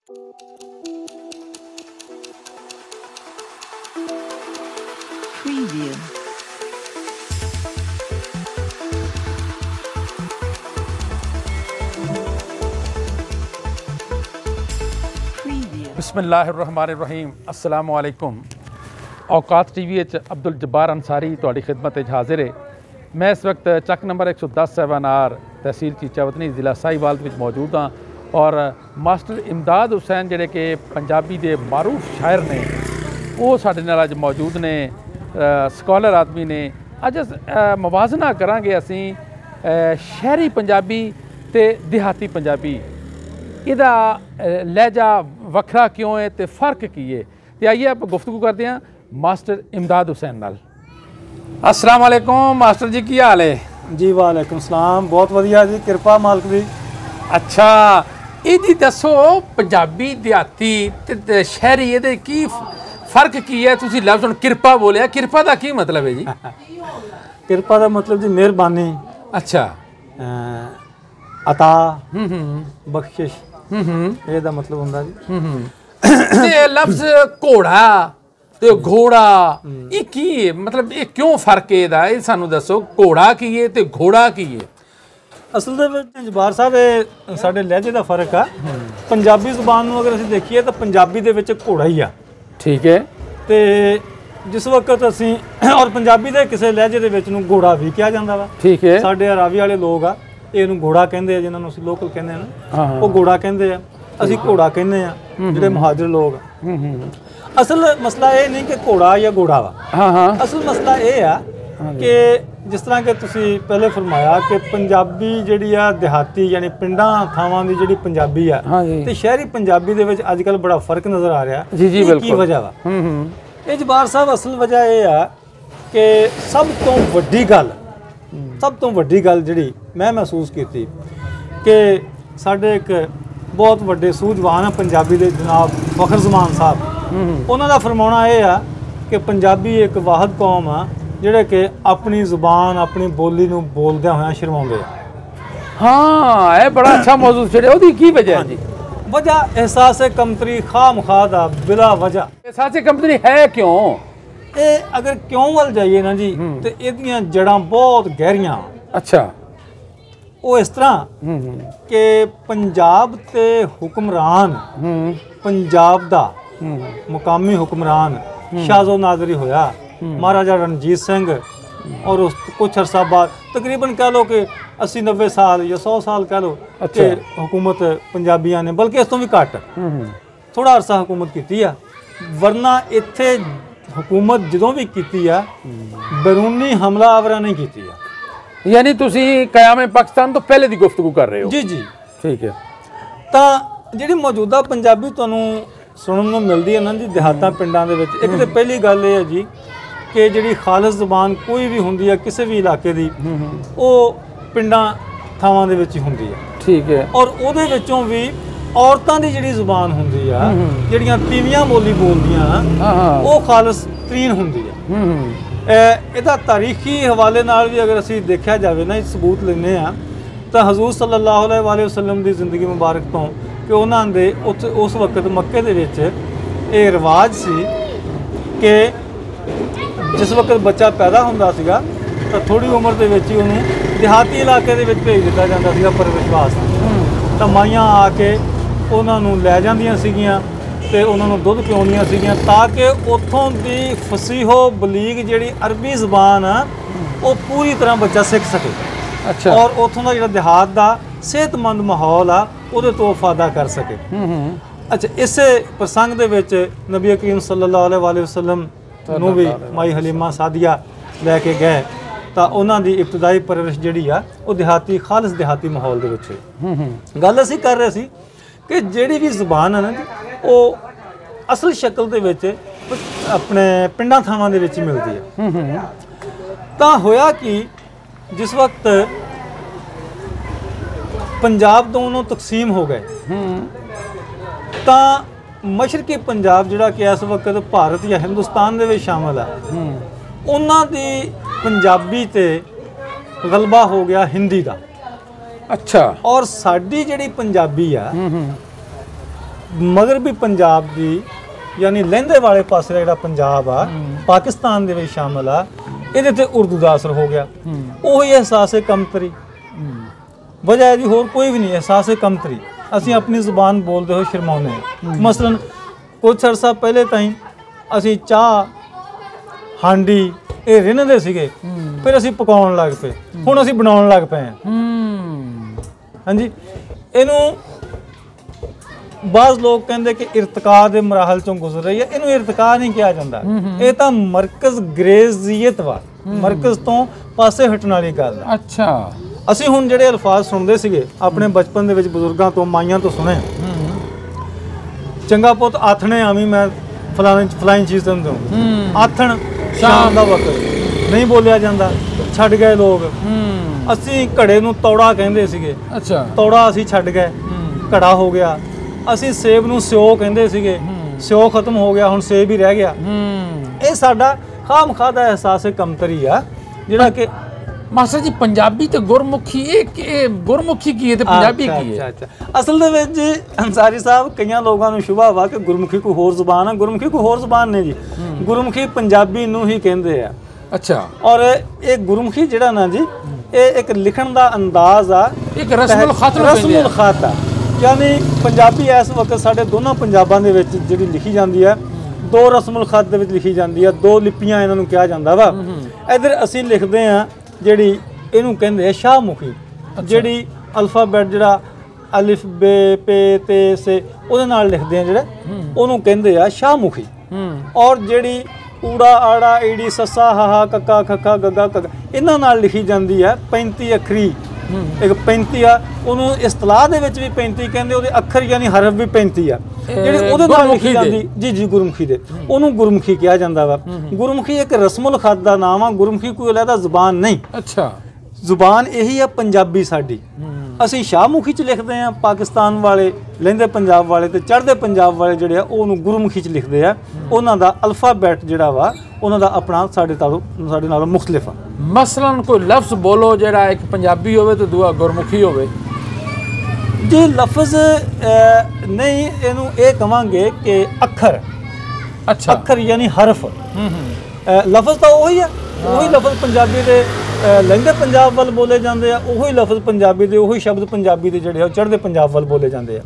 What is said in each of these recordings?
Preview. बिस्मिल्लाहिर्रहमानिर्रहीम अस्सलामु अलैकुम। औकात टीवी अब्दुल जब्बार अंसारी तुहाडी खिदमत हाजिर है। मैं इस वक्त चक नंबर 110 7R तहसील चीचावतनी ज़िला साहिवाल विच मौजूद हाँ और मास्टर इमदाद हुसैन जिहड़े कि पंजाबी दे मारूफ शायर ने वो साडे नाल अज मौजूद ने, स्कॉलर आदमी ने। अज मुवाजना करांगे असीं शहरी पंजाबी ते देहाती पंजाबी, इहदा लहजा वखरा क्यों है तो फ़र्क की है। तो आइए आप गुफ्तगू करते हैं मास्टर इमदाद हुसैन नाल। अस्सलाम वालेकुम मास्टर जी, की हाल है जी? वालेकुम सलाम, बहुत वधिया जी, कृपा मालक दी। अच्छा, ये दसो पंजाबी देहाती ते शहरी ये की फर्क की है? तुसी लफ्ज़ हुण किरपा बोलिया, किरपा का की मतलब है जी? किरपा का मतलब जी मेहरबानी। अच्छा, अता बख्शिश, ਇਹਦਾ मतलब ਹੁੰਦਾ जी। ते लफ्ज़ घोड़ा ते घोड़ा ये की है? मतलब ये क्यों फर्क है ਇਹਦਾ? ਇਹ ਸਾਨੂੰ ਦੱਸੋ, ਘੋੜਾ ਕੀ ਹੈ ਤੇ ਘੋੜਾ ਕੀ ਹੈ? ਅਸਲ ਦੇ ਵਿੱਚ ਜਬਾਰ ਸਾਹਿਬ ਇਹ ਸਾਡੇ ਲਹਿਜੇ ਦਾ ਫਰਕ ਆ। ਪੰਜਾਬੀ ਜ਼ੁਬਾਨ ਨੂੰ ਅਗਰ ਅਸੀਂ ਦੇਖੀਏ ਤਾਂ ਪੰਜਾਬੀ ਦੇ ਵਿੱਚ ਘੋੜਾ ਹੀ ਆ। ਠੀਕ ਹੈ। ਤੇ ਜਿਸ ਵਕਤ ਅਸੀਂ ਔਰ ਪੰਜਾਬੀ ਦੇ ਕਿਸੇ ਲਹਿਜੇ ਦੇ ਵਿੱਚ ਨੂੰ ਘੋੜਾ ਵੀ ਕਿਹਾ ਜਾਂਦਾ ਵਾ। ਠੀਕ ਹੈ। ਸਾਡੇ ਅਰਾਵੀ ਵਾਲੇ ਲੋਕ ਆ, ਇਹਨੂੰ ਘੋੜਾ ਕਹਿੰਦੇ ਆ, ਜਿਨ੍ਹਾਂ ਨੂੰ ਅਸੀਂ ਲੋਕਲ ਕਹਿੰਦੇ ਆ ਨਾ, ਉਹ ਘੋੜਾ ਕਹਿੰਦੇ ਆ, ਅਸੀਂ ਘੋੜਾ ਕਹਿੰਦੇ ਆ ਜਿਹੜੇ ਮੁਹਾਜਰ ਲੋਕ ਆ। ਅਸਲ ਮਸਲਾ ਇਹ ਨਹੀਂ ਕਿ ਘੋੜਾ ਜਾਂ ਘੋੜਾ ਵਾ। ਅਸਲ ਮਸਲਾ ਇਹ ਆ ਕਿ ਜਿਸ ਤਰ੍ਹਾਂ ਕਿ ਤੁਸੀਂ ਪਹਿਲੇ ਫਰਮਾਇਆ ਕਿ ਪੰਜਾਬੀ ਜਿਹੜੀ ਆ ਦਿਹਾਤੀ ਯਾਨੀ ਪਿੰਡਾਂ ਥਾਵਾਂ ਦੀ ਜਿਹੜੀ ਪੰਜਾਬੀ ਆ ਤੇ ਸ਼ਹਿਰੀ ਪੰਜਾਬੀ ਦੇ ਵਿੱਚ ਅੱਜ ਕੱਲ੍ਹ ਬੜਾ ਫਰਕ ਨਜ਼ਰ ਆ ਰਿਹਾ। ਜੀ ਜੀ ਬਿਲਕੁਲ। ਕੀ ਵਜ੍ਹਾ ਵਾ? ਇਹ ਜਬਾਰ ਸਾਹਿਬ ਅਸਲ ਵਜ੍ਹਾ ਇਹ ਆ ਕਿ ਸਭ ਤੋਂ ਵੱਡੀ ਗੱਲ ਜਿਹੜੀ ਮੈਂ ਮਹਿਸੂਸ ਕੀਤੀ ਕਿ ਸਾਡੇ ਇੱਕ ਬਹੁਤ ਵੱਡੇ ਸੂਝਵਾਨ ਆ ਪੰਜਾਬੀ ਦੇ ਜਨਾਬ ਫਖਰ ਜ਼ਮਾਨ ਸਾਹਿਬ, ਉਹਨਾਂ ਦਾ ਫਰਮਾਉਣਾ ਇਹ ਆ ਕਿ ਪੰਜਾਬੀ ਇੱਕ ਵਾਹਿਦ ਕੌਮ ਆ ਜਿਹੜੇ ਕਿ ਆਪਣੀ ਜ਼ੁਬਾਨ ਆਪਣੀ ਬੋਲੀ ਨੂੰ ਬੋਲਦਿਆਂ ਹੋਇਆਂ ਸ਼ਰਮਾਉਂਦੇ ਆ। हाँ, ये बड़ा अच्छा मौजूद छेड़े। ओदी की वजह है जी? वजह एहसास कमतरी खामखा दा बिला वजह। एहसास कमतरी है क्यों? ये अगर क्यों वल जाइए ना जी तो इहदियां जड़ां बहुत गहरियां। अच्छा, वो इस तरह कि पंजाब ते हुक्मरान पंजाब दा मुकामी हुक्मरान शाहजो नागरी होया महाराजा रणजीत सिंह, और उस कुछ अरसा बाद तकरीबन कह लो कि 80-90 साल या 100 साल कह लो कि हुकूमत पंजाबियों ने, बल्कि इस तो भी घट थोड़ा अरसा हुकूमत की है। वरना इत्थे हुकूमत जदों भी की है बैरूनी हमलावरां नहीं की है। यानी तुसी क़याम पाकिस्तान तो पहले दी गुफ्तगू कर रहे हो? जी जी ठीक है। तो जिहड़ी मौजूदा पंजाबी तुहानूं सुनन नूं मिलदी है ना जी देहातां पिंडां दे विच, एक तो पहली गल ये है जी कि जिहड़ी खालिस ज़बान कोई भी हुंदी है किसी भी इलाके दी, वो पिंडां थावां दे विच ही हुंदी है। ठीक है। और उहदे विचों भी औरतां दी जिहड़ी ज़बान हुंदी आ, जिहड़ियां तीवियां बोली बोलदियां, वो खालिस तरीन हुंदी है। इहदा तारीखी हवाले नाल भी अगर असीं देखिया जावे ना, सबूत लैने आ तां हज़ूर सल्लल्लाहु अलैहि वसल्लम दी ज़िंदगी मुबारक तो कि उन्हां दे उस वक्त मक्के दे विच इह रिवाज सी कि जिस वक्त बच्चा पैदा होंदा सीगा तो थोड़ी उम्र के विच ही उन्होंने देहाती इलाके दे विच भेज दिता जांदा सीगा परवरिश वास्ते। तो माइयां आके उन्होंने लै जांदियां सीगियां ते उन्होंने दुध पिआउंदियां सीगियां ताकि उत्थों दी फसीहो बलीग जिहड़ी अरबी ज़बान आ वो पूरी तरह बच्चा सीख सके। अच्छा। और उत्थों दा जिहड़ा देहात दा सेहतमंद माहौल आ उहदे तो फायदा कर सके। अच्छा, इसे प्रसंग दे विच नबी करीम सल्लल्लाहु अलैहि वसल्लम ਨੂੰ ਵੀ ਮਾਈ ਹਲੀਮਾ ਸਾਦੀਆ ਲੈ ਕੇ ਗਏ ਤਾਂ ਉਹਨਾਂ ਦੀ ਇਬਤਦਾਈ ਪਰਵਰਿਸ਼ ਜਿਹੜੀ ਆ ਉਹ ਦਿਹਾਤੀ ਖਾਲਸ ਦਿਹਾਤੀ ਮਾਹੌਲ ਦੇ ਵਿੱਚ ਹੋਈ। ਗੱਲ ਅਸੀਂ ਕਰ ਰਹੇ ਸੀ ਕਿ ਜਿਹੜੀ ਵੀ ਜ਼ੁਬਾਨ ਹੈ ਨਾ ਜੀ ਉਹ ਅਸਲ ਸ਼ਕਲ ਦੇ ਵਿੱਚ ਆਪਣੇ ਪਿੰਡਾਂ ਥਾਵਾਂ ਦੇ ਵਿੱਚ ਮਿਲਦੀ ਹੈ। ਤਾਂ ਹੋਇਆ ਕਿ ਜਿਸ ਵਕਤ ਪੰਜਾਬ ਦੋਨੋਂ ਤਕਸੀਮ ਹੋ ਗਏ ਤਾਂ मशरकी पंजाब जिहड़ा कि इस वक्त भारत या हिंदुस्तान दे विच शामिल है, उन्हां दी पंजाबी ते गलबा हो गया हिंदी दा। अच्छा। और साडी जिहड़ी पंजाबी आ ਮਗਰਬੀ ਪੰਜਾਬ ਦੀ ਯਾਨੀ ਲਹਿੰਦੇ ਵਾਲੇ ਪਾਸੇ ਦਾ ਜਿਹੜਾ ਪੰਜਾਬ ਆ ਪਾਕਿਸਤਾਨ ਦੇ ਵਿੱਚ ਸ਼ਾਮਲ ਆ, ਇਹਦੇ ਤੇ ਉਰਦੂ ਦਾ ਅਸਰ ਹੋ ਗਿਆ। ਉਹੀ ਅਹਿਸਾਸ ਕਮਤਰੀ, ਵਜ੍ਹਾ ਇਹਦੀ ਹੋਰ ਕੋਈ ਵੀ ਨਹੀਂ, ਅਹਿਸਾਸ ਕਮਤਰੀ। ਅਸੀਂ ਆਪਣੀ ਜ਼ੁਬਾਨ ਬੋਲਦੇ ਹੋਏ ਸ਼ਰਮਾਉਂਦੇ ਹਾਂ। ਮਸਲਨ ਕੁਝ ਅਰਸਾ ਪਹਿਲੇ ਤਾਈਂ ਅਸੀਂ ਚਾਹ ਹਾਂਡੀ ਇਹ ਰਿੰਨ੍ਹਦੇ ਸੀਗੇ, ਫਿਰ ਅਸੀਂ ਪਕਾਉਣ ਲੱਗ ਪਏ, ਹੁਣ ਅਸੀਂ ਬਣਾਉਣ ਲੱਗ ਪਏ ਹਾਂ। ਹਾਂਜੀ, ਇਹਨੂੰ ਬਾਜ਼ ਲੋਕ ਕਹਿੰਦੇ ਕਿ ਇਰਤਕਾ ਦੇ ਮਰਾਹਲ ਚੋਂ ਗੁਜ਼ਰ ਰਹੀ ਹੈ। ਇਹਨੂੰ ਇਰਤਕਾ ਨਹੀਂ ਕਿਹਾ ਜਾਂਦਾ, ਇਹ ਤਾਂ ਮਰਕਜ਼ ਗਰੇਜ਼ੀਅਤ ਵਾ, ਮਰਕਜ਼ ਤੋਂ ਪਾਸੇ ਹਟਣ ਵਾਲੀ ਗੱਲ ਹੈ। ਅੱਛਾ, ਅਸੀਂ ਹੁਣ ਜਿਹੜੇ ਅਲਫਾਜ਼ ਸੁਣਦੇ ਸੀਗੇ ਆਪਣੇ ਬਚਪਨ ਦੇ ਵਿੱਚ ਬਜ਼ੁਰਗਾਂ ਤੋਂ ਮਾਈਆਂ ਤੋਂ ਸੁਣੇ, ਚੰਗਾ ਪੁੱਤ ਆਥਣੇ ਆਵੀਂ ਮੈਂ ਫਲਾਣੀ ਚੀਜ਼ ਤੈਨੂੰ ਦਊਂ। ਆਥਣ ਸ਼ਾਮ ਦਾ ਵਕਤ ਨਹੀਂ ਬੋਲਿਆ ਜਾਂਦਾ, ਛੱਡ ਗਏ ਲੋਕ। ਅਸੀਂ ਘੜੇ ਨੂੰ ਤੌੜਾ ਕਹਿੰਦੇ ਸੀਗੇ, ਅੱਛਾ ਤੌੜਾ ਅਸੀਂ ਛੱਡ ਗਏ, ਘੜਾ ਹੋ ਗਿਆ। ਅਸੀਂ ਸੇਬ ਨੂੰ ਸਿਓ ਕਹਿੰਦੇ ਸੀਗੇ, ਸਿਓ ਖਤਮ ਹੋ ਗਿਆ, ਹੁਣ ਸੇਬ ਹੀ ਰਹਿ ਗਿਆ। ਇਹ ਸਾਡਾ ਖਾਮਖਾਹ ਦਾ ਅਹਿਸਾਸ ਕਮਤਰੀ ਆ ਜਿਹੜਾ ਕਿ ਮਾਸਟਰ ਜੀ ਪੰਜਾਬੀ ਤੇ ਗੁਰਮੁਖੀ, ਇਹ ਗੁਰਮੁਖੀ ਕੀ ਹੈ ਤੇ ਪੰਜਾਬੀ ਕੀ ਹੈ? ਅਸਲ ਦੇ ਵਿੱਚ ਅੰਸਾਰੀ ਸਾਹਿਬ ਕਈਆਂ ਲੋਕਾਂ ਨੂੰ ਸ਼ੁਭਾ ਵਾ ਕਿ ਗੁਰਮੁਖੀ ਕੋਈ ਹੋਰ ਜ਼ੁਬਾਨ ਆ। ਗੁਰਮੁਖੀ ਕੋਈ ਹੋਰ ਜ਼ੁਬਾਨ ਨਹੀਂ ਜੀ, ਗੁਰਮੁਖੀ ਪੰਜਾਬੀ ਨੂੰ ਹੀ ਕਹਿੰਦੇ ਆ। ਅੱਛਾ, ਔਰ ਇਹ ਗੁਰਮੁਖੀ ਜਿਹੜਾ ਨਾ ਜੀ, ਇਹ ਇੱਕ ਲਿਖਣ ਦਾ ਅੰਦਾਜ਼ ਆ, ਇੱਕ ਰਸਮੁਲ ਖਤ ਆ। ਯਾਨੀ ਪੰਜਾਬੀ ਇਸ ਵਕਤ ਸਾਡੇ ਦੋਨਾਂ ਪੰਜਾਬਾਂ ਦੇ ਵਿੱਚ ਜਿਹੜੀ ਲਿਖੀ ਜਾਂਦੀ ਹੈ, ਦੋ ਰਸਮੁਲ ਖਤ ਦੇ ਵਿੱਚ ਲਿਖੀ ਜਾਂਦੀ ਹੈ, ਦੋ ਲਿਪੀਆਂ ਇਹਨਾਂ ਨੂੰ ਕਿਹਾ ਜਾਂਦਾ ਵਾ। ਇੱਧਰ ਅਸੀਂ ਲਿਖਦੇ ਹਾਂ ਜਿਹੜੀ ਇਹਨੂੰ ਕਹਿੰਦੇ ਆ ਸ਼ਾਹਮੁਖੀ, ਜਿਹੜੀ ਅਲਫਾਬੈਟ ਜਿਹੜਾ ਅਲਿਫ ਬੇ ਪੇ ਤੇ ਸੇ ਉਹਦੇ ਨਾਲ ਲਿਖਦੇ ਆ ਜਿਹੜੇ, ਉਹਨੂੰ ਕਹਿੰਦੇ ਆ ਸ਼ਾਹਮੁਖੀ। ਔਰ ਜਿਹੜੀ ਊੜਾ ਆੜਾ ਈੜੀ ਸੱਸਾ ਹਾਹਾ ਕੱਕਾ ਖੱਖਾ ਗੱਗਾ ਕੱਗਾ ਇਹਨਾਂ ਨਾਲ ਲਿਖੀ ਜਾਂਦੀ ਹੈ 35 ਅੱਖਰੀ, ਇੱਕ 35 ਆ, ਉਹਨੂੰ ਇਸਤਲਾਹ ਦੇ ਵਿੱਚ ਵੀ 35 ਕਹਿੰਦੇ, ਉਹਦੇ ਅੱਖਰ ਯਾਨੀ ਹਰਫ ਵੀ 35 ਆ ਜਿਹੜੇ ਉਹਦੇ ਨਾਲ ਲਿਖੀ ਜਾਂਦੀ। ਜੀ ਗੁਰਮੁਖੀ ਦੇ, ਉਹਨੂੰ ਗੁਰਮੁਖੀ ਕਿਹਾ ਜਾਂਦਾ ਵਾ। ਗੁਰਮੁਖੀ ਇੱਕ ਰਸਮੁਲ ਖਤ ਦਾ ਨਾਮ ਆ, ਗੁਰਮੁਖੀ ਕੋਈ ਅਲੱਗਾ ਜ਼ੁਬਾਨ ਨਹੀਂ। ਅੱਛਾ, ਜ਼ੁਬਾਨ ਇਹੀ ਆ ਪੰਜਾਬੀ ਸਾਡੀ। ਅਸੀਂ ਸ਼ਾਹਮੁਖੀ ਚ ਲਿਖਦੇ ਆ, ਪਾਕਿਸਤਾਨ ਵਾਲੇ ਲਹਿੰਦੇ ਪੰਜਾਬ ਵਾਲੇ ਤੇ ਚੜ੍ਹਦੇ ਪੰਜਾਬ ਵਾਲੇ ਜਿਹੜੇ ਆ ਉਹਨੂੰ ਗੁਰਮੁਖੀ ਚ ਲਿਖਦੇ ਆ। ਉਹਨਾਂ ਦਾ ਅਲਫਾਬੈਟ ਜਿਹੜਾ ਵਾ ਉਹਨਾਂ ਦਾ ਆਪਣਾ ਸਾਡੇ ਨਾਲੋਂ ਮੁਖਤਲਿਫ ਆ। ਮਸਲਨ ਕੋਈ ਲਫ਼ਜ਼ ਬੋਲੋ ਜਿਹੜਾ ਇੱਕ ਪੰਜਾਬੀ ਹੋਵੇ ਤੇ ਦੂਆ ਗੁਰਮੁਖੀ ਹੋਵੇ। ਜੀ ਲਫ਼ਜ਼ ਨਹੀਂ, ਇਹਨੂੰ ਇਹ ਕਵਾਂਗੇ ਕਿ ਅੱਖਰ। ਅੱਛਾ, ਅੱਖਰ ਯਾਨੀ ਹਰਫ। ਲਫ਼ਜ਼ ਤਾਂ ਉਹੀ ਆ, ਉਹੀ ਲਫ਼ਜ਼ ਪੰਜਾਬੀ ਦੇ ਲਹਿੰਦੇ ਪੰਜਾਬ ਵੱਲ ਬੋਲੇ ਜਾਂਦੇ ਆ, ਉਹੀ ਲਫ਼ਜ਼ ਪੰਜਾਬੀ ਦੇ, ਉਹੀ ਸ਼ਬਦ ਪੰਜਾਬੀ ਦੇ ਜਿਹੜੇ ਆ ਉਹ ਚੜ੍ਹਦੇ ਪੰਜਾਬ ਵੱਲ ਬੋਲੇ ਜਾਂਦੇ ਆ।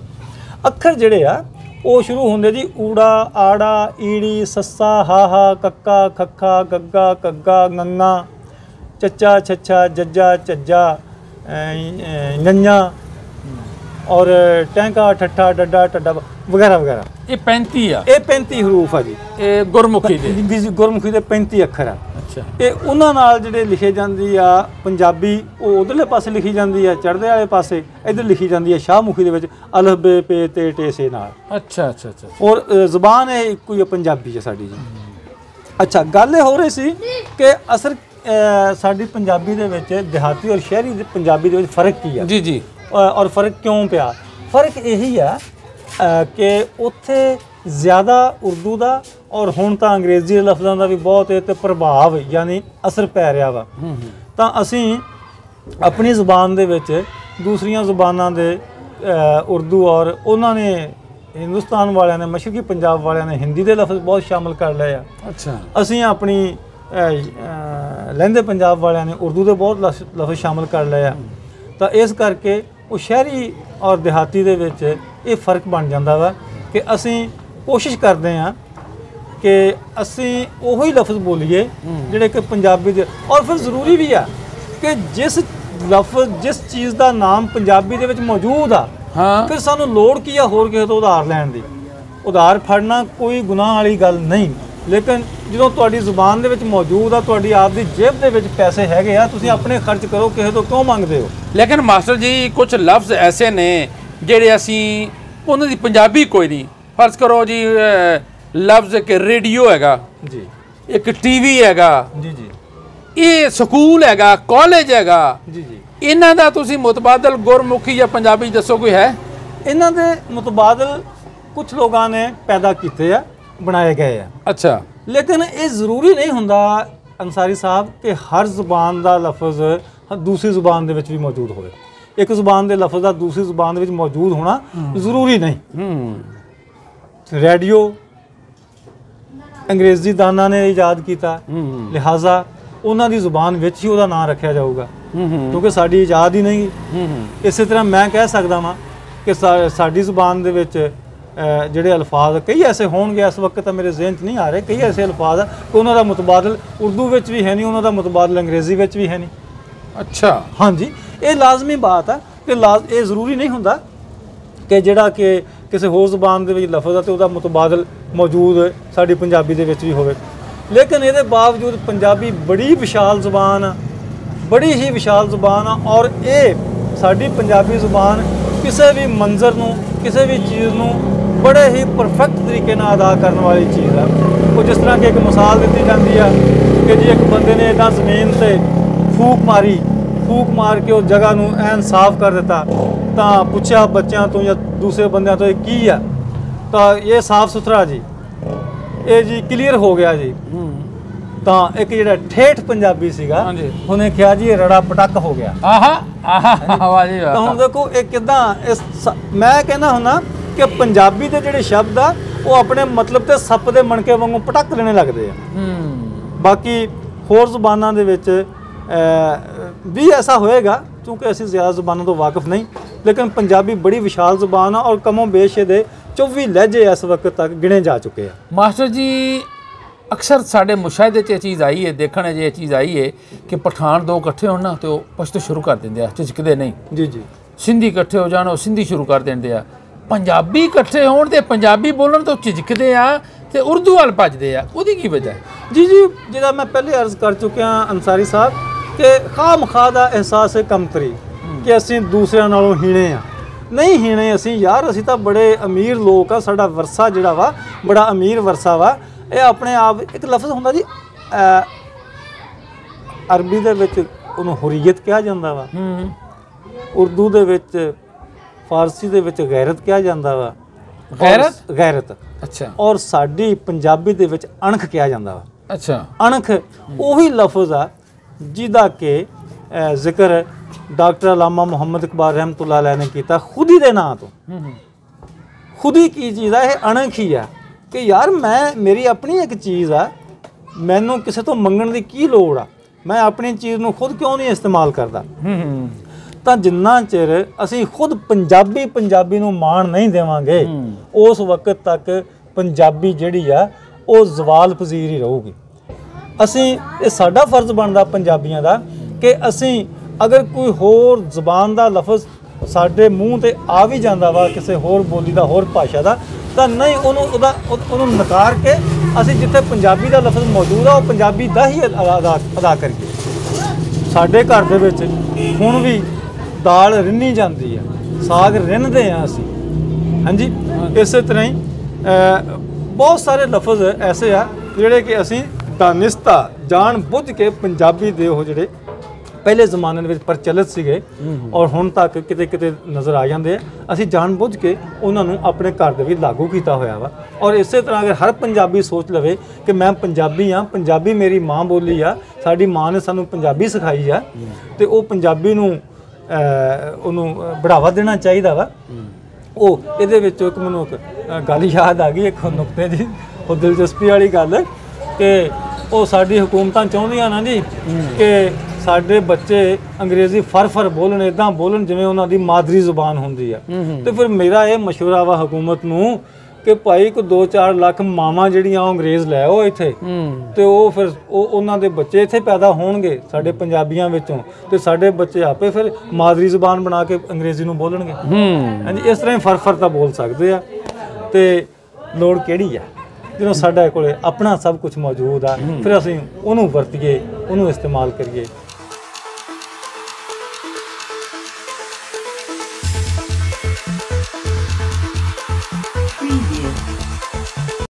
ਅੱਖਰ ਜਿਹੜੇ ਆ ਉਹ ਸ਼ੁਰੂ ਹੁੰਦੇ ਜੀ ਊੜਾ ਆੜਾ ਈੜੀ ਸੱਸਾ ਹਾਹਾ ਕੱਕਾ ਖੱਖਾ ਗੱਗਾ ਕੱਗਾ ਗੰਗਾ ਚੱਚਾ ਛੱਛਾ ਜੱਜਾ ਝੱਜਾ ਨੰਨਾ ਔਰ ਟੈਂਕਾ ਠੱਠਾ ਡੱਡਾ ਟੱਡਾ ਵਗੈਰਾ ਵਗੈਰਾ। ਇਹ 35 ਆ, ਇਹ 35 ਹਰੂਫ ਆ ਜੀ, ਇਹ ਗੁਰਮੁਖੀ ਦੇ। ਗੁਰਮੁਖੀ ਦੇ 35 ਅੱਖਰ ਆ। ਅੱਛਾ, ਇਹ ਉਹਨਾਂ ਨਾਲ ਜਿਹੜੇ ਲਿਖੇ ਜਾਂਦੀ ਆ ਪੰਜਾਬੀ, ਉਹ ਉਧਰਲੇ ਪਾਸੇ ਲਿਖੀ ਜਾਂਦੀ ਆ ਚੜ੍ਹਦੇ ਵਾਲੇ ਪਾਸੇ, ਇੱਧਰ ਲਿਖੀ ਜਾਂਦੀ ਆ ਸ਼ਾਹਮੁਖੀ ਦੇ ਵਿੱਚ ਅਲਫ ਬੇ ਪੇ ਤੇ ਟੇ ਸੇ ਨਾਲ। ਅੱਛਾ ਅੱਛਾ ਅੱਛਾ, ਔਰ ਜ਼ੁਬਾਨ ਇਹ ਇੱਕੋ ਹੀ ਪੰਜਾਬੀ ਹੈ ਸਾਡੀ ਜੀ। ਅੱਛਾ, ਗੱਲ ਇਹ ਹੋ ਰਹੀ ਸੀ ਕਿ ਅਸਰ ਸਾਡੀ ਪੰਜਾਬੀ ਦੇ ਵਿੱਚ ਦਿਹਾਤੀ ਔਰ ਸ਼ਹਿਰੀ ਪੰਜਾਬੀ ਦੇ ਵਿੱਚ ਫ਼ਰਕ ਕੀ ਆ? ਜੀ ਜੀ, ਔਰ ਫ਼ਰਕ ਕਿਉਂ ਪਿਆ? ਫ਼ਰਕ ਇਹੀ ਆ ਕਿ ਉੱਥੇ ਜ਼ਿਆਦਾ ਉਰਦੂ ਦਾ ਔਰ ਹੁਣ ਤਾਂ ਅੰਗਰੇਜ਼ੀ ਲਫ਼ਜ਼ਾਂ ਦਾ ਵੀ ਬਹੁਤ ਤੇ ਪ੍ਰਭਾਵ ਯਾਨੀ ਅਸਰ ਪੈ ਰਿਹਾ ਵਾ। ਤਾਂ ਅਸੀਂ ਆਪਣੀ ਜ਼ੁਬਾਨ ਦੇ ਵਿੱਚ ਦੂਸਰੀਆਂ ਜ਼ੁਬਾਨਾਂ ਦੇ ਉਰਦੂ ਔਰ ਉਹਨਾਂ ਨੇ ਹਿੰਦੁਸਤਾਨ ਵਾਲਿਆਂ ਨੇ, ਮਸ਼ਰਕੀ ਪੰਜਾਬ ਵਾਲਿਆਂ ਨੇ ਹਿੰਦੀ ਦੇ ਲਫ਼ਜ਼ ਬਹੁਤ ਸ਼ਾਮਿਲ ਕਰ ਲਏ ਆ। ਅੱਛਾ, ਅਸੀਂ ਆਪਣੀ ਲਹਿੰਦੇ ਪੰਜਾਬ ਵਾਲਿਆਂ ਨੇ ਉਰਦੂ ਦੇ ਬਹੁਤ ਲਫ਼ਜ਼ ਸ਼ਾਮਿਲ ਕਰ ਲਏ ਆ। ਤਾਂ ਇਸ ਕਰਕੇ ਉਹ ਸ਼ਹਿਰੀ ਔਰ ਦਿਹਾਤੀ ਦੇ ਵਿੱਚ ਇਹ ਫ਼ਰਕ ਬਣ ਜਾਂਦਾ ਵਾ ਕਿ ਅਸੀਂ ਕੋਸ਼ਿਸ਼ ਕਰਦੇ ਹਾਂ ਕਿ ਅਸੀਂ ਉਹੀ ਲਫ਼ਜ਼ ਬੋਲੀਏ ਜਿਹੜੇ ਕਿ ਪੰਜਾਬੀ ਦੇ। ਔਰ ਫਿਰ ਜ਼ਰੂਰੀ ਵੀ ਆ ਕਿ ਜਿਸ ਲਫ਼ਜ਼ ਜਿਸ ਚੀਜ਼ ਦਾ ਨਾਮ ਪੰਜਾਬੀ ਦੇ ਵਿੱਚ ਮੌਜੂਦ ਆ, ਫਿਰ ਸਾਨੂੰ ਲੋੜ ਕੀ ਆ ਹੋਰ ਕਿਸੇ ਤੋਂ ਉਧਾਰ ਲੈਣ ਦੀ? ਉਧਾਰ ਫੜਨਾ ਕੋਈ ਗੁਨਾਹ ਵਾਲੀ ਗੱਲ ਨਹੀਂ, ਲੇਕਿਨ ਜਦੋਂ ਤੁਹਾਡੀ ਜ਼ੁਬਾਨ ਦੇ ਵਿੱਚ ਮੌਜੂਦ ਆ, ਤੁਹਾਡੀ ਆਪ ਦੀ ਜੇਬ ਦੇ ਵਿੱਚ ਪੈਸੇ ਹੈਗੇ ਆ, ਤੁਸੀਂ ਆਪਣੇ ਖਰਚ ਕਰੋ, ਕਿਸੇ ਤੋਂ ਕਿਉਂ ਮੰਗਦੇ ਹੋ? ਲੇਕਿਨ ਮਾਸਟਰ ਜੀ ਕੁਝ ਲਫ਼ਜ਼ ਐਸੇ ਨੇ ਜਿਹੜੇ ਅਸੀਂ ਉਹਨਾਂ ਦੀ ਪੰਜਾਬੀ ਕੋਈ ਨਹੀਂ। ਫਰਜ਼ ਕਰੋ ਜੀ ਲਫ਼ਜ਼ ਕਿ ਰੇਡੀਓ ਹੈਗਾ ਜੀ, ਇੱਕ ਟੀਵੀ ਹੈਗਾ ਜੀ ਜੀ, ਇਹ ਸਕੂਲ ਹੈਗਾ, ਕਾਲਜ ਹੈਗਾ ਜੀ ਜੀ, ਇਹਨਾਂ ਦਾ ਤੁਸੀਂ ਮੁਤਬਾਦਲ ਗੁਰਮੁਖੀ ਜਾਂ ਪੰਜਾਬੀ ਦੱਸੋ ਕੋਈ ਹੈ? ਇਹਨਾਂ ਦੇ ਮੁਤਬਾਦਲ ਕੁਝ ਲੋਕਾਂ ਨੇ ਪੈਦਾ ਕੀਤੇ ਆ, ਬਣਾਏ ਗਏ ਆ। ਅੱਛਾ, ਲੇਕਿਨ ਇਹ ਜ਼ਰੂਰੀ ਨਹੀਂ ਹੁੰਦਾ ਅੰਸਾਰੀ ਸਾਹਿਬ ਕਿ ਹਰ ਜ਼ੁਬਾਨ ਦਾ ਲਫ਼ਜ਼ ਦੂਸਰੀ ਜ਼ੁਬਾਨ ਦੇ ਵਿੱਚ ਵੀ ਮੌਜੂਦ ਹੋਵੇ। ਇੱਕ ਜ਼ੁਬਾਨ ਦੇ ਲਫ਼ਜ਼ ਦਾ ਦੂਸਰੀ ਜ਼ੁਬਾਨ ਦੇ ਵਿੱਚ ਮੌਜੂਦ ਹੋਣਾ ਜ਼ਰੂਰੀ ਨਹੀਂ। ਰੇਡੀਓ ਅੰਗਰੇਜ਼ੀ ਦਾਨਾਂ ਨੇ ਇਜਾਦ ਕੀਤਾ, ਲਿਹਾਜ਼ਾ ਉਹਨਾਂ ਦੀ ਜ਼ੁਬਾਨ ਵਿੱਚ ਹੀ ਉਹਦਾ ਨਾਂ ਰੱਖਿਆ ਜਾਊਗਾ, ਕਿਉਂਕਿ ਸਾਡੀ ਇਜਾਦ ਹੀ ਨਹੀਂ। ਇਸੇ ਤਰ੍ਹਾਂ ਮੈਂ ਕਹਿ ਸਕਦਾ ਵਾਂ ਕਿ ਸਾਡੀ ਜ਼ੁਬਾਨ ਦੇ ਵਿੱਚ ਜਿਹੜੇ ਅਲਫਾਜ਼ ਕਈ ਐਸੇ ਹੋਣਗੇ, ਇਸ ਵਕਤ ਤਾਂ ਮੇਰੇ ਜ਼ਿਹਨ 'ਚ ਨਹੀਂ ਆ ਰਹੇ, ਕਈ ਐਸੇ ਅਲਫਾਜ਼ ਕਿ ਉਹਨਾਂ ਦਾ ਮੁਤਬਾਦਲ ਉਰਦੂ ਵਿੱਚ ਵੀ ਹੈ ਨਹੀਂ, ਉਹਨਾਂ ਦਾ ਮੁਤਬਾਦਲ ਅੰਗਰੇਜ਼ੀ ਵਿੱਚ ਵੀ ਹੈ ਨਹੀਂ। ਅੱਛਾ, ਹਾਂਜੀ, ਇਹ ਲਾਜ਼ਮੀ ਬਾਤ ਹੈ ਕਿ ਇਹ ਜ਼ਰੂਰੀ ਨਹੀਂ ਹੁੰਦਾ ਕਿ ਜਿਹੜਾ ਕਿ ਕਿਸੇ ਹੋਰ ਜ਼ੁਬਾਨ ਦੇ ਵਿੱਚ ਲਫ਼ਜ਼ ਆ ਤੇ ਉਹਦਾ ਮੁਤਬਾਦਲ ਮੌਜੂਦ ਸਾਡੀ ਪੰਜਾਬੀ ਦੇ ਵਿੱਚ ਵੀ ਹੋਵੇ। ਲੇਕਿਨ ਇਹਦੇ ਬਾਵਜੂਦ ਪੰਜਾਬੀ ਬੜੀ ਵਿਸ਼ਾਲ ਜ਼ੁਬਾਨ ਆ, ਬੜੀ ਹੀ ਵਿਸ਼ਾਲ ਜ਼ੁਬਾਨ ਆ, ਔਰ ਇਹ ਸਾਡੀ ਪੰਜਾਬੀ ਜ਼ੁਬਾਨ ਕਿਸੇ ਵੀ ਮੰਜ਼ਰ ਨੂੰ, ਕਿਸੇ ਵੀ ਚੀਜ਼ ਨੂੰ ਬੜੇ ਹੀ ਪਰਫੈਕਟ ਤਰੀਕੇ ਨਾਲ ਅਦਾ ਕਰਨ ਵਾਲੀ ਚੀਜ਼ ਆ। ਉਹ ਜਿਸ ਤਰ੍ਹਾਂ ਕਿ ਇੱਕ ਮਿਸਾਲ ਦਿੱਤੀ ਜਾਂਦੀ ਆ ਕਿ ਜੀ ਇੱਕ ਬੰਦੇ ਨੇ ਇੱਦਾਂ ਜ਼ਮੀਨ 'ਤੇ ਫੂਕ ਮਾਰ ਕੇ ਉਹ ਜਗ੍ਹਾ ਨੂੰ ਐਨ ਸਾਫ਼ ਕਰ ਦਿੱਤਾ, ਤਾਂ ਪੁੱਛਿਆ ਬੱਚਿਆਂ ਤੋਂ ਜਾਂ ਦੂਸਰੇ ਬੰਦਿਆਂ ਤੋਂ ਇਹ ਕੀ ਆ, ਤਾਂ ਇਹ ਸਾਫ਼ ਸੁਥਰਾ ਜੀ, ਇਹ ਜੀ ਕਲੀਅਰ ਹੋ ਗਿਆ ਜੀ। ਤਾਂ ਇੱਕ ਜਿਹੜਾ ਠੇਠ ਪੰਜਾਬੀ ਸੀਗਾ ਉਹਨੇ ਕਿਹਾ ਜੀ ਇਹ ਰੜਾ ਪਟਕ ਹੋ ਗਿਆ। ਵਾਹ ਜੀ ਵਾਹ। ਤਾਂ ਹੁਣ ਦੇਖੋ ਇਹ ਕਿੱਦਾਂ, ਮੈਂ ਕਹਿੰਦਾ ਹੁੰਦਾ ਕਿ ਪੰਜਾਬੀ ਦੇ ਜਿਹੜੇ ਸ਼ਬਦ ਆ ਉਹ ਆਪਣੇ ਮਤਲਬ ਤੇ ਸੱਪ ਦੇ ਮਣਕੇ ਵਾਂਗੂ ਪਟਕ ਲੈਣੇ ਲੱਗਦੇ ਆ। ਬਾਕੀ ਹੋਰ ਜ਼ੁਬਾਨਾਂ ਦੇ ਵਿੱਚ ਵੀ ਐਸਾ ਹੋਏਗਾ, ਕਿਉਂਕਿ ਅਸੀਂ ਜ਼ਿਆਦਾ ਜ਼ੁਬਾਨਾਂ ਤੋਂ ਵਾਕਿਫ ਨਹੀਂ, ਲੇਕਿਨ ਪੰਜਾਬੀ ਬੜੀ ਵਿਸ਼ਾਲ ਜ਼ੁਬਾਨ ਆ ਔਰ ਕਮੋ ਬੇਸ਼ ਦੇ 24 ਲਹਿਜੇ ਇਸ ਵਕਤ ਤੱਕ ਗਿਣੇ ਜਾ ਚੁੱਕੇ ਆ। ਮਾਸਟਰ ਜੀ, ਅਕਸਰ ਸਾਡੇ ਮੁਸ਼ਾਹਦੇ 'ਚ ਇਹ ਚੀਜ਼ ਆਈ ਹੈ, ਦੇਖਣ 'ਚ ਇਹ ਚੀਜ਼ ਆਈ ਹੈ ਕਿ ਪਠਾਨ ਦੋ ਇਕੱਠੇ ਹੋਣ ਨਾ ਤੇ ਉਹ ਪਸ਼ਤੋ ਸ਼ੁਰੂ ਕਰ ਦਿੰਦੇ ਆ, ਝਿਜਕਦੇ ਨਹੀਂ। ਜੀ। ਸਿੰਧੀ ਇਕੱਠੇ ਹੋ ਜਾਣ ਉਹ ਸਿੰਧੀ ਸ਼ੁਰੂ ਕਰ ਦਿੰਦੇ ਆ। ਪੰਜਾਬੀ ਇਕੱਠੇ ਹੋਣ ਤੇ ਪੰਜਾਬੀ ਬੋਲਣ ਤੋਂ ਝਿਜਕਦੇ ਆ ਤੇ ਉਰਦੂ ਵੱਲ ਭੱਜਦੇ ਆ, ਉਹਦੀ ਕੀ ਵਜ੍ਹਾ ਹੈ? ਜੀ, ਜਿਹੜਾ ਮੈਂ ਪਹਿਲੇ ਅਰਜ਼ ਕਰ ਚੁੱਕਿਆ ਅੰਸਾਰੀ ਸਾਹਿਬ ਕਿ ਖਾਮਖਾਹ ਦਾ ਅਹਿਸਾਸ ਹੈ ਕਮਤਰੀ, ਕਿ ਅਸੀਂ ਦੂਸਰਿਆਂ ਨਾਲੋਂ ਹੀਣੇ ਆ। ਨਹੀਂ ਹੀਣੇ ਅਸੀਂ ਯਾਰ, ਅਸੀਂ ਤਾਂ ਬੜੇ ਅਮੀਰ ਲੋਕ ਆ, ਸਾਡਾ ਵਰਸਾ ਜਿਹੜਾ ਵਾ ਬੜਾ ਅਮੀਰ ਵਰਸਾ ਵਾ। ਇਹ ਆਪਣੇ ਆਪ ਇੱਕ ਲਫ਼ਜ਼ ਹੁੰਦਾ ਜੀ, ਅਰਬੀ ਦੇ ਵਿੱਚ ਉਹਨੂੰ ਹੁਰੀਅਤ ਕਿਹਾ ਜਾਂਦਾ ਵਾ, ਉਰਦੂ ਦੇ ਵਿੱਚ, ਫਾਰਸੀ ਦੇ ਵਿੱਚ ਗੈਰਤ ਕਿਹਾ ਜਾਂਦਾ ਵਾ। ਗੈਰਤ ਅੱਛਾ। ਔਰ ਸਾਡੀ ਪੰਜਾਬੀ ਦੇ ਵਿੱਚ ਅਣਖ ਕਿਹਾ ਜਾਂਦਾ ਵਾ। ਅੱਛਾ। ਅਣਖ ਉਹੀ ਲਫ਼ਜ਼ ਆ ਜਿਹਦਾ ਕਿ ਜ਼ਿਕਰ ਡਾਕਟਰ ਅਲਾਮਾ ਮੁਹੰਮਦ ਇਕਬਾਲ ਰਹਿਮਤੁल्लाह ਅਲੈਹ ਨੇ ਕੀਤਾ ਖੁਦੀ ਦੇ ਨਾਂ ਤੋਂ। ਖੁਦੀ ਕੀ ਚੀਜ਼ ਆ? ਇਹ ਅਣਖ ਹੀ ਆ ਕਿ ਯਾਰ ਮੇਰੀ ਆਪਣੀ ਇੱਕ ਚੀਜ਼ ਆ, ਮੈਨੂੰ ਕਿਸੇ ਤੋਂ ਮੰਗਣ ਦੀ ਕੀ ਲੋੜ ਆ, ਮੈਂ ਆਪਣੀ ਚੀਜ਼ ਨੂੰ ਖੁਦ ਕਿਉਂ ਨਹੀਂ ਇਸਤੇਮਾਲ ਕਰਦਾ। ਤਾਂ ਜਿੰਨਾ ਚਿਰ ਅਸੀਂ ਖੁਦ ਪੰਜਾਬੀ ਨੂੰ ਮਾਣ ਨਹੀਂ ਦੇਵਾਂਗੇ, ਉਸ ਵਕਤ ਤੱਕ ਪੰਜਾਬੀ ਜਿਹੜੀ ਆ ਉਹ ਜ਼ਵਾਲ ਪਜ਼ੀਰ ਹੀ ਰਹੂਗੀ। ਇਹ ਸਾਡਾ ਫਰਜ਼ ਬਣਦਾ ਪੰਜਾਬੀਆਂ ਦਾ ਕਿ ਅਸੀਂ ਅਗਰ ਕੋਈ ਹੋਰ ਜ਼ਬਾਨ ਦਾ ਲਫ਼ਜ਼ ਸਾਡੇ ਮੂੰਹ ਤੇ ਆ ਵੀ ਜਾਂਦਾ ਵਾ, ਕਿਸੇ ਹੋਰ ਬੋਲੀ ਦਾ, ਹੋਰ ਭਾਸ਼ਾ ਦਾ, ਤਾਂ ਨਹੀਂ ਉਹਨੂੰ ਨਕਾਰ ਕੇ ਅਸੀਂ ਜਿੱਥੇ ਪੰਜਾਬੀ ਦਾ ਲਫ਼ਜ਼ ਮੌਜੂਦ ਆ ਉਹ ਪੰਜਾਬੀ ਦਾ ਹੀ ਅਦਾ ਕਰੀਏ। ਸਾਡੇ ਘਰ ਦੇ ਵਿੱਚ ਹੁਣ ਵੀ ਦਾਲ ਰਿੰਨੀ ਜਾਂਦੀ ਆ, ਸਾਗ ਰਿੰਨਦੇ ਆ ਅਸੀਂ। ਹਾਂਜੀ, ਇਸੇ ਤਰ੍ਹਾਂ ਹੀ ਬਹੁਤ ਸਾਰੇ ਲਫ਼ਜ਼ ਐਸੇ ਆ ਜਿਹੜੇ ਕਿ ਅਸੀਂ ਦਾਨਿਸਤਾ ਜਾਣ ਬੁੱਝ ਕੇ ਪੰਜਾਬੀ ਦੇ ਉਹ ਜਿਹੜੇ ਪਹਿਲੇ ਜ਼ਮਾਨੇ ਦੇ ਵਿੱਚ ਪ੍ਰਚਲਿਤ ਸੀਗੇ ਔਰ ਹੁਣ ਤੱਕ ਕਿਤੇ ਕਿਤੇ ਨਜ਼ਰ ਆ ਜਾਂਦੇ ਆ, ਅਸੀਂ ਜਾਣ ਬੁੱਝ ਕੇ ਉਹਨਾਂ ਨੂੰ ਆਪਣੇ ਘਰ ਦੇ ਵਿੱਚ ਲਾਗੂ ਕੀਤਾ ਹੋਇਆ ਵਾ। ਔਰ ਇਸੇ ਤਰ੍ਹਾਂ ਅਗਰ ਹਰ ਪੰਜਾਬੀ ਸੋਚ ਲਵੇ ਕਿ ਮੈਂ ਪੰਜਾਬੀ ਆ, ਪੰਜਾਬੀ ਮੇਰੀ ਮਾਂ ਬੋਲੀ ਆ, ਸਾਡੀ ਮਾਂ ਨੇ ਸਾਨੂੰ ਪੰਜਾਬੀ ਸਿਖਾਈ ਆ, ਤੇ ਉਹ ਪੰਜਾਬੀ ਨੂੰ ਉਹਨੂੰ ਬੜਾਵਾ ਦੇਣਾ ਚਾਹੀਦਾ ਵਾ। ਉਹ ਇਹਦੇ ਵਿੱਚ ਇੱਕ ਮੈਨੂੰ ਗੱਲ ਯਾਦ ਆ ਗਈ, ਇੱਕ ਨੁਕਤੇ ਦੀ, ਉਹ ਦਿਲਚਸਪੀ ਵਾਲੀ ਗੱਲ ਕਿ ਉਹ ਸਾਡੀ ਹੁਕੂਮਤਾਂ ਚਾਹੁੰਦੀਆਂ ਨਾ ਜੀ ਕਿ ਸਾਡੇ ਬੱਚੇ ਅੰਗਰੇਜ਼ੀ ਫਰ ਬੋਲਣ, ਇੱਦਾਂ ਬੋਲਣ ਜਿਵੇਂ ਉਹਨਾਂ ਦੀ ਮਾਦਰੀ ਜ਼ੁਬਾਨ ਹੁੰਦੀ ਆ। ਤੇ ਫਿਰ ਮੇਰਾ ਇਹ ਮਸ਼ਵਰਾ ਵਾ ਹੁਕੂਮਤ ਨੂੰ ਕਿ ਭਾਈ ਕੋਈ 2-4 ਲੱਖ ਮਾਵਾਂ ਜਿਹੜੀਆਂ ਉਹ ਅੰਗਰੇਜ਼ ਲੈ ਆਓ ਇੱਥੇ, ਤੇ ਉਹ ਫਿਰ ਉਹਨਾਂ ਦੇ ਬੱਚੇ ਇੱਥੇ ਪੈਦਾ ਹੋਣਗੇ ਸਾਡੇ ਪੰਜਾਬੀਆਂ ਵਿੱਚੋਂ, ਤੇ ਸਾਡੇ ਬੱਚੇ ਆਪੇ ਫਿਰ ਮਾਦਰੀ ਜ਼ੁਬਾਨ ਬਣਾ ਕੇ ਅੰਗਰੇਜ਼ੀ ਨੂੰ ਬੋਲਣਗੇ। ਹਾਂਜੀ, ਇਸ ਤਰ੍ਹਾਂ ਹੀ ਫਰ ਤਾਂ ਬੋਲ ਸਕਦੇ ਆ। ਤੇ ਲੋੜ ਕਿਹੜੀ ਆ ਜਦੋਂ ਸਾਡੇ ਕੋਲੇ ਆਪਣਾ ਸਭ ਕੁਝ ਮੌਜੂਦ ਆ, ਫਿਰ ਅਸੀਂ ਉਹਨੂੰ ਵਰਤੀਏ, ਉਹਨੂੰ ਇਸਤੇਮਾਲ ਕਰੀਏ।